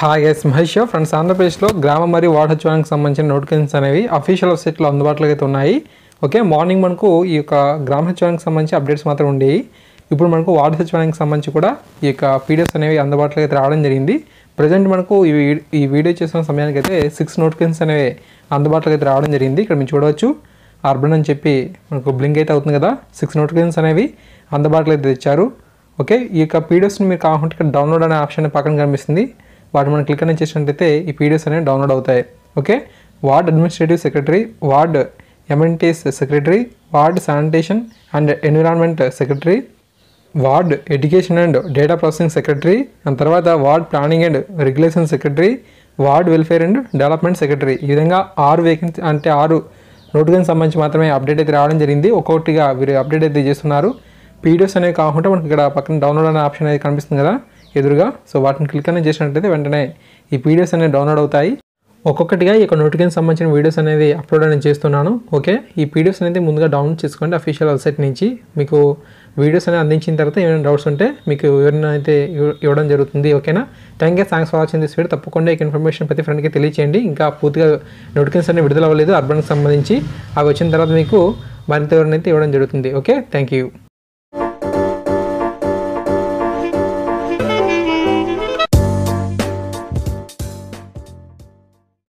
Hi guys, Mahesh friends. ఆంధ్రప్రదేశ్లో గ్రామ మరియు వార్డు సచివాలయానికి సంబంధించిన నోటిఫికేషన్స్ అనేవి అఫీషియల్ వెబ్సైట్లో అందుబాటులో అయితే ఉన్నాయి. ఓకే, మార్నింగ్ మనకు ఈ యొక్క గ్రామ సచివాలయానికి సంబంధించి అప్డేట్స్ మాత్రం ఉండేవి. ఇప్పుడు మనకు వార్డు సచివాలయానికి సంబంధించి కూడా ఈ యొక్క పీడిఎఫ్స్ అనేవి అందుబాటులో అయితే రావడం జరిగింది. ప్రజెంట్ మనకు ఈ వీడియో చేసిన సమయానికి అయితే 6 నోటిఫికేషన్స్ అనేవి అందుబాటులో అయితే రావడం జరిగింది. ఇక్కడ మీరు చూడవచ్చు, అర్బన్ అని చెప్పి మనకు బ్లింక్ అయితే అవుతుంది కదా. 6 నోటిఫికేషన్స్ అనేవి అందుబాటులో అయితే తెచ్చారు. ఓకే, ఈ యొక్క పీడిఎఫ్స్ని మీరు కావాలంటే ఇక్కడ డౌన్లోడ్ అనే ఆప్షన్ పక్కన కనిపిస్తుంది. వాటి మనం క్లిక్ అనేది చేసినట్లయితే ఈ పీడిఎఫ్స్ అనేవి డౌన్లోడ్ అవుతాయి. Okay, ward administrative secretary, ward amenities secretary, ward sanitation and environment secretary, ward education and data processing secretary, దాని తర్వాత ward planning and regulation secretary, ward welfare and development secretary. ఈ విధంగా 6 vacancy అంటే 6 notification సంబంధించి మాత్రమే update అయితే రావడం జరిగింది. ఒక్కొక్కటిగా వీరు అప్డేట్ అయితే చేస్తున్నారు. పీడిఎఫ్స్ అనేవి కాకుండా మనకి ఇక్కడ పక్కన డౌన్లోడ్ అనే ఆప్షన్ అయితే కనిపిస్తుంది కదా ఎదురుగా. సో వాటిని క్లిక్ అనేది చేసినట్లయితే వెంటనే ఈ పీడిఎఫ్స్ అనేవి డౌన్లోడ్ అవుతాయి. ఒక్కొక్కటిగా ఈ యొక్క నోటిఫికేషన్ సంబంధించిన వీడియోస్ అనేది అప్లోడ్ అనేది చేస్తున్నాను. ఓకే, ఈ పీడిఎఫ్స్ అనేది ముందుగా డౌన్లోడ్ చేసుకోండి అఫీషియల్ వెబ్సైట్ నుంచి. మీకు వీడియోస్ అనేది అందించిన తర్వాత ఏమైనా డౌట్స్ ఉంటే మీకు ఎవరైనా అయితే ఇవ్వడం జరుగుతుంది. ఓకేనా, thanks for watching this video. తప్పకుండా ఈ ఇన్ఫర్మేషన్ ప్రతి ఫ్రెండ్కి తెలియచేయండి. ఇంకా పూర్తిగా నోటిఫికేషన్ అనేది విడుదల అవ్వలేదు అర్బన్కి సంబంధించి. అవి వచ్చిన తర్వాత మీకు మరింత ఎవరైనా అయితే ఇవ్వడం జరుగుతుంది. Okay, thank you.